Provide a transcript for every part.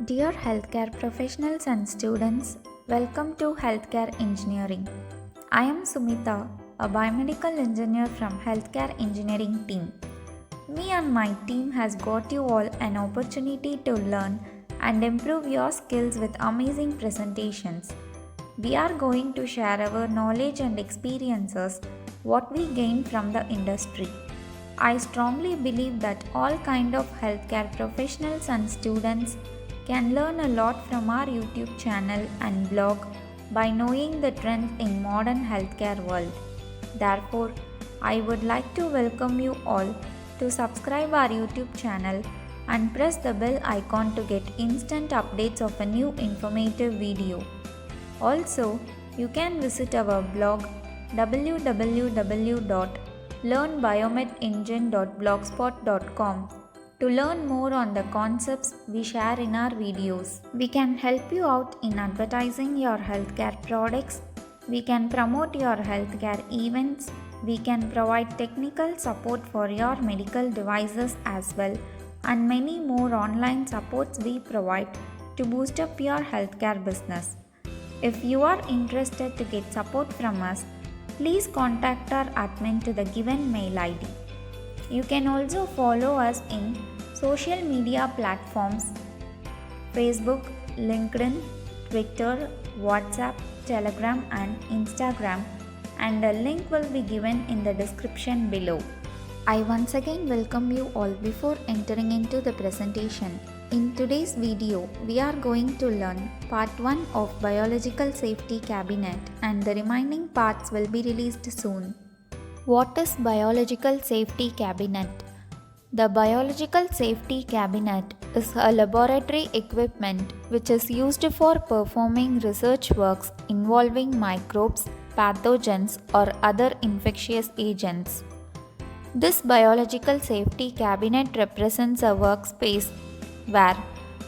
Dear healthcare professionals and students, welcome to Healthcare Engineering. I am Sumita, a biomedical engineer from Healthcare Engineering team. Me and my team has got you all an opportunity to learn and improve your skills with amazing presentations. We are going to share our knowledge and experiences, what we gain from the industry. I strongly believe that all kind of healthcare professionals and students can learn a lot from our YouTube channel and blog by knowing the trends in modern healthcare world. Therefore, I would like to welcome you all to subscribe our YouTube channel and press the bell icon to get instant updates of a new informative video. Also, you can visit our blog www.learnbiomedengine.blogspot.com to learn more on the concepts we share in our videos. We can help you out in advertising your healthcare products. We can promote your healthcare events. We can provide technical support for your medical devices as well, and many more online supports we provide to boost up your healthcare business. If you are interested to get support from us, please contact our admin to the given mail ID. You can also follow us in social media platforms Facebook, LinkedIn, Twitter, WhatsApp, Telegram and Instagram, and a link will be given in the description below. I once again welcome you all before entering into the presentation. In today's video, we are going to learn part 1 of Biological Safety Cabinet and the remaining parts will be released soon. What is Biological Safety Cabinet? The Biological Safety Cabinet is a laboratory equipment which is used for performing research works involving microbes, pathogens or other infectious agents. This Biological Safety Cabinet represents a workspace where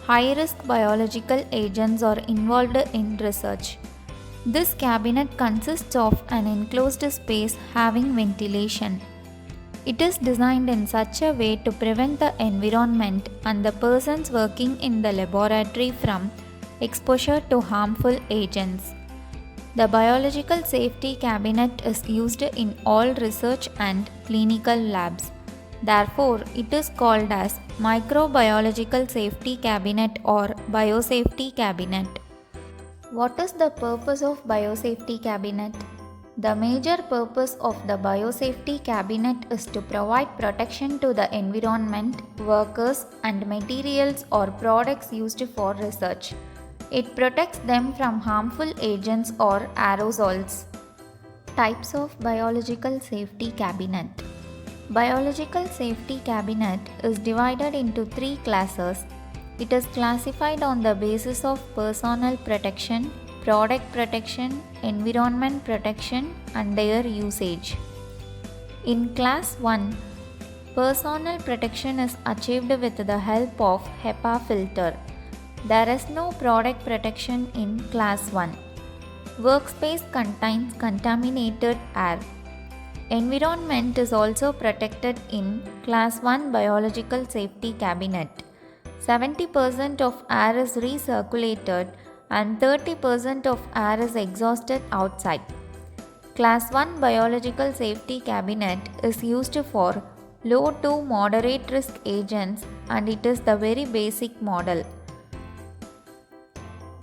high-risk biological agents are involved in research. This cabinet consists of an enclosed space having ventilation. It is designed in such a way to prevent the environment and the persons working in the laboratory from exposure to harmful agents. The Biological Safety Cabinet is used in all research and clinical labs. Therefore, it is called as Microbiological Safety Cabinet or Biosafety Cabinet. What is the purpose of Biosafety Cabinet? The major purpose of the Biosafety Cabinet is to provide protection to the environment, workers, and materials or products used for research. It protects them from harmful agents or aerosols. Types of Biological Safety Cabinet. Biological Safety Cabinet is divided into 3 classes. It is classified on the basis of personal protection, product protection, environment protection and their usage. In Class 1, personal protection is achieved with the help of HEPA filter. There is no product protection in Class 1. Workspace contains contaminated air. Environment is also protected in Class 1 Biological Safety Cabinet. 70% of air is recirculated and 30% of air is exhausted outside. Class 1 Biological Safety Cabinet is used for low to moderate risk agents and it is the very basic model.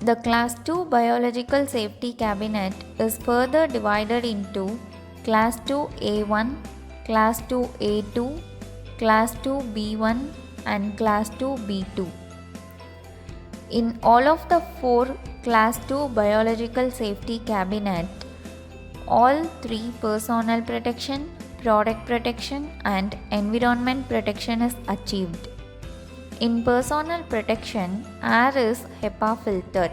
The Class 2 Biological Safety Cabinet is further divided into Class 2A1, Class 2A2, Class 2B1 and Class 2B2. In all of the 4 Class 2 Biological Safety Cabinet, all 3 personal protection, product protection and environment protection is achieved. In personal protection, air is HEPA filtered.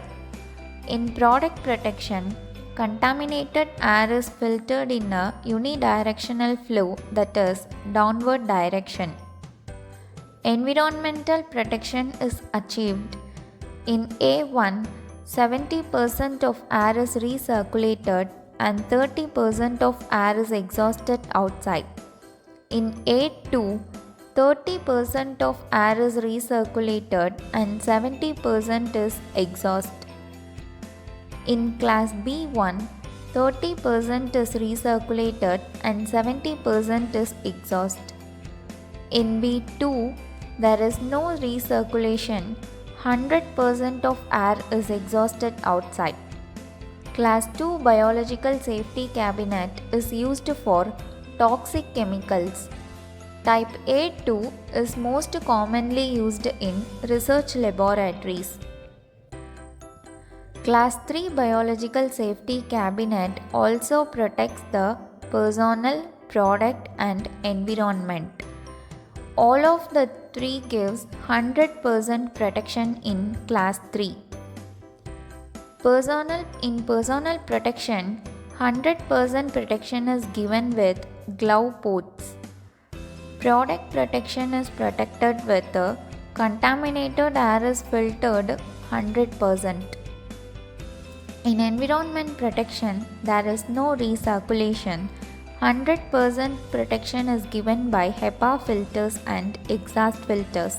In product protection, contaminated air is filtered in a unidirectional flow, that is, downward direction. Environmental protection is achieved. In A1, 70% of air is recirculated and 30% of air is exhausted outside. In A2, 30% of air is recirculated and 70% is exhaust. In class B1, 30% is recirculated and 70% is exhaust. In B2, there is no recirculation, 100% of air is exhausted outside. Class 2 biological safety cabinet is used for toxic chemicals. Type A2 is most commonly used in research laboratories. Class 3 biological safety cabinet also protects the personnel, product and environment. All of the three gives 100% protection in class 3. In personal protection, 100% protection is given with glove ports. Product protection is protected with contaminated air is filtered 100%. In environment protection, there is no recirculation. 100% protection is given by HEPA filters and exhaust filters.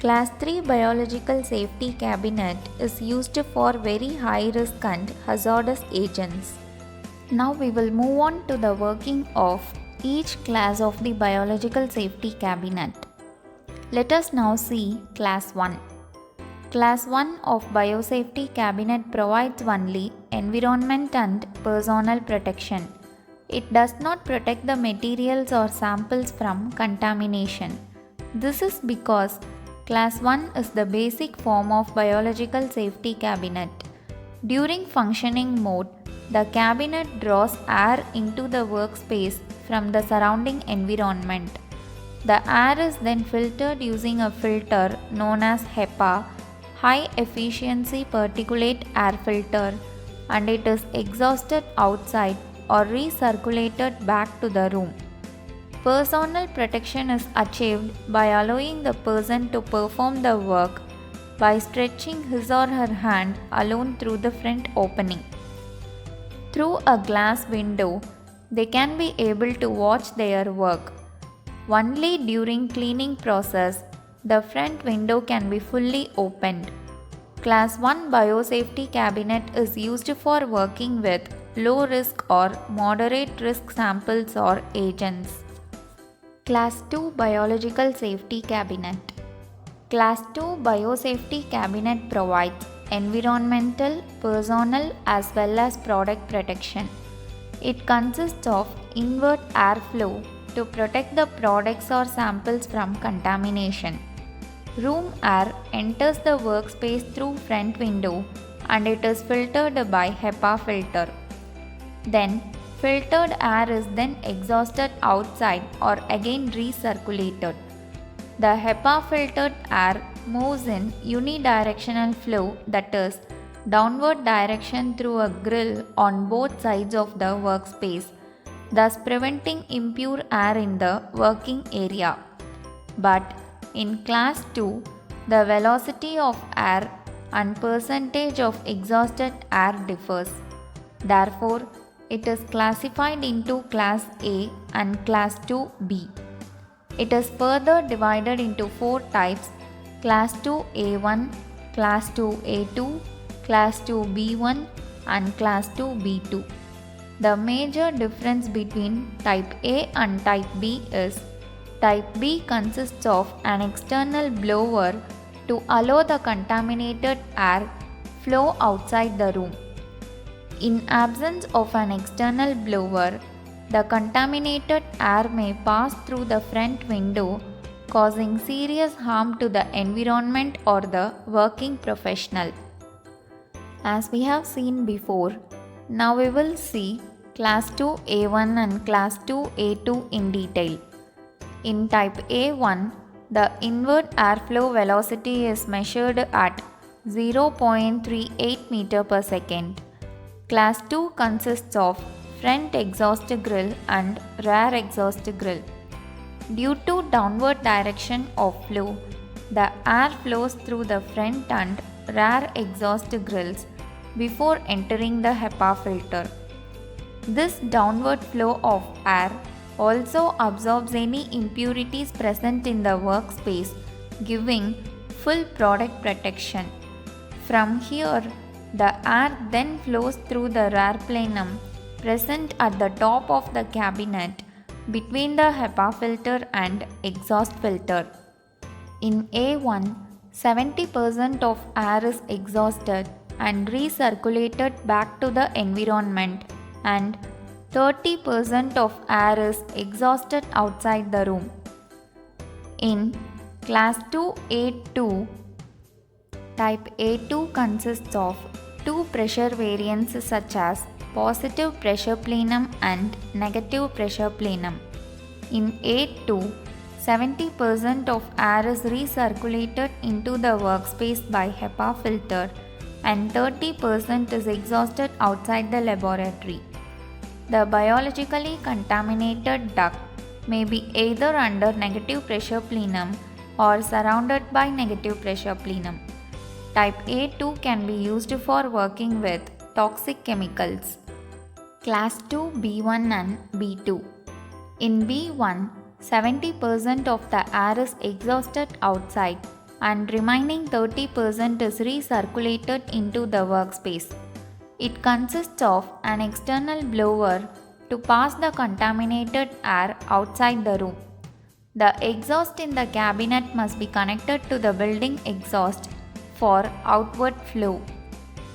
Class 3 biological safety cabinet is used for very high risk and hazardous agents. Now we will move on to the working of each class of the biological safety cabinet. Let us now see class 1. Class 1 of biosafety cabinet provides only environment and personnel protection. It does not protect the materials or samples from contamination. This is because Class 1 is the basic form of biological safety cabinet. During functioning mode, the cabinet draws air into the workspace from the surrounding environment. The air is then filtered using a filter known as HEPA, High Efficiency Particulate Air Filter, and it is exhausted outside or recirculated back to the room. Personal protection is achieved by allowing the person to perform the work by stretching his or her hand alone through the front opening. Through a glass window, they can be able to watch their work. Only during cleaning process, the front window can be fully opened. Class 1 biosafety cabinet is used for working with low risk or moderate risk samples or agents. Class 2 biological safety cabinet. Class 2 biosafety cabinet provides environmental, personnel as well as product protection. It consists of inward airflow to protect the products or samples from contamination. Room air enters the workspace through front window and it is filtered by HEPA filter. Then, filtered air is then exhausted outside or again recirculated. The HEPA filtered air moves in unidirectional flow, that is, downward direction through a grill on both sides of the workspace, thus preventing impure air in the working area. But in Class 2, the velocity of air and percentage of exhausted air differs. Therefore, it is classified into Class A and Class 2B. It is further divided into 4 types: Class 2A1, Class 2A2, Class 2B1 and Class 2B2. The major difference between Type A and Type B is Type B consists of an external blower to allow the contaminated air flow outside the room. In absence of an external blower, the contaminated air may pass through the front window, causing serious harm to the environment or the working professional. As we have seen before, now we will see Class 2A1 and Class 2A2 in detail. In Type A1, the inward airflow velocity is measured at 0.38 meter per second. Class 2 consists of front exhaust grill and rear exhaust grill. Due to downward direction of flow, the air flows through the front and rear exhaust grills before entering the HEPA filter. This downward flow of air also absorbs any impurities present in the workspace, giving full product protection. From here, the air then flows through the rear plenum present at the top of the cabinet between the HEPA filter and exhaust filter. In A1, 70% of air is exhausted and recirculated back to the environment, and 30% of air is exhausted outside the room. In Class 2A2, Type A2 consists of two pressure variants such as positive pressure plenum and negative pressure plenum. In A2, 70% of air is recirculated into the workspace by HEPA filter and 30% is exhausted outside the laboratory. The biologically contaminated duct may be either under negative pressure plenum or surrounded by negative pressure plenum. Type A2 can be used for working with toxic chemicals. Class 2 B1 and B2. In B1, 70% of the air is exhausted outside and remaining 30% is recirculated into the workspace. It consists of an external blower to pass the contaminated air outside the room. The exhaust in the cabinet must be connected to the building exhaust for outward flow.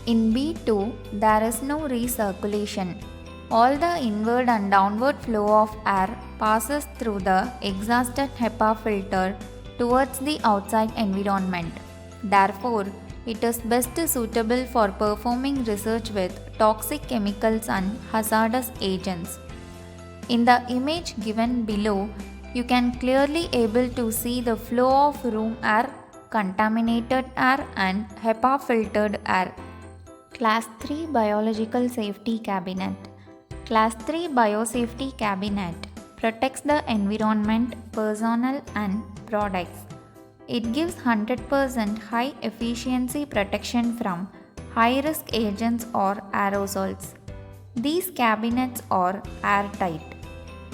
In B2, there is no recirculation. All the inward and downward flow of air passes through the exhausted HEPA filter towards the outside environment. Therefore, it is best suitable for performing research with toxic chemicals and hazardous agents. In the image given below, you can clearly able to see the flow of room air, contaminated air and HEPA filtered air. Class 3 Biological Safety Cabinet. Class 3 Biosafety Cabinet protects the environment, personnel and products. It gives 100% high efficiency protection from high-risk agents or aerosols. These cabinets are airtight.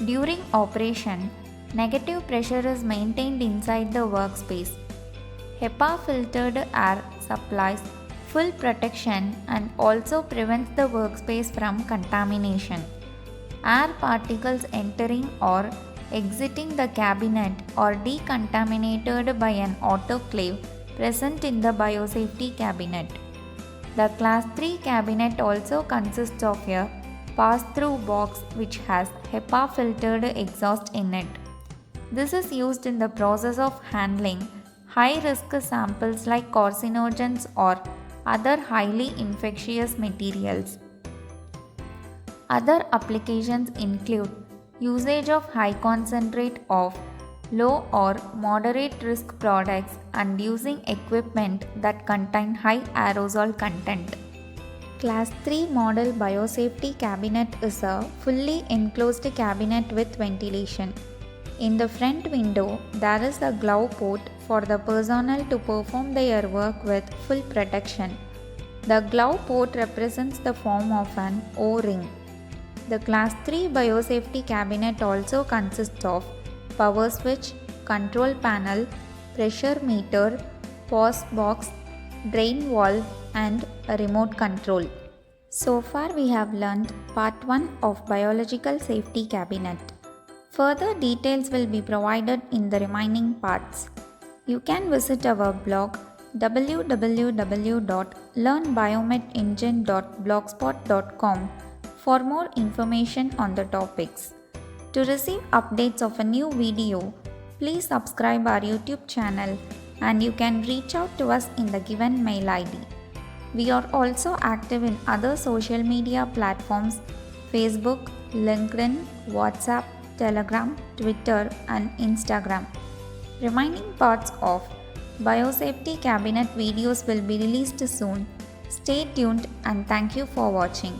During operation, negative pressure is maintained inside the workspace. HEPA filtered air supplies full protection and also prevents the workspace from contamination. Air particles entering or exiting the cabinet are decontaminated by an autoclave present in the biosafety cabinet. The Class 3 cabinet also consists of a pass-through box which has HEPA filtered exhaust in it. This is used in the process of handling high-risk samples like carcinogens or other highly infectious materials. Other applications include usage of high concentrate of low or moderate risk products and using equipment that contain high aerosol content. Class 3 model biosafety cabinet is a fully enclosed cabinet with ventilation. In the front window, there is a glove port for the personnel to perform their work with full protection. The glove port represents the form of an O-ring. The Class 3 biosafety cabinet also consists of power switch, control panel, pressure meter, pause box, drain valve and a remote control. So far we have learned part 1 of biological safety cabinet. Further details will be provided in the remaining parts. You can visit our blog www.learnbiomedengine.blogspot.com for more information on the topics. To receive updates of a new video, please subscribe our YouTube channel and you can reach out to us in the given mail ID. We are also active in other social media platforms: Facebook, LinkedIn, WhatsApp, Telegram, Twitter and Instagram. Remaining parts of Biosafety Cabinet videos will be released soon. Stay tuned and thank you for watching.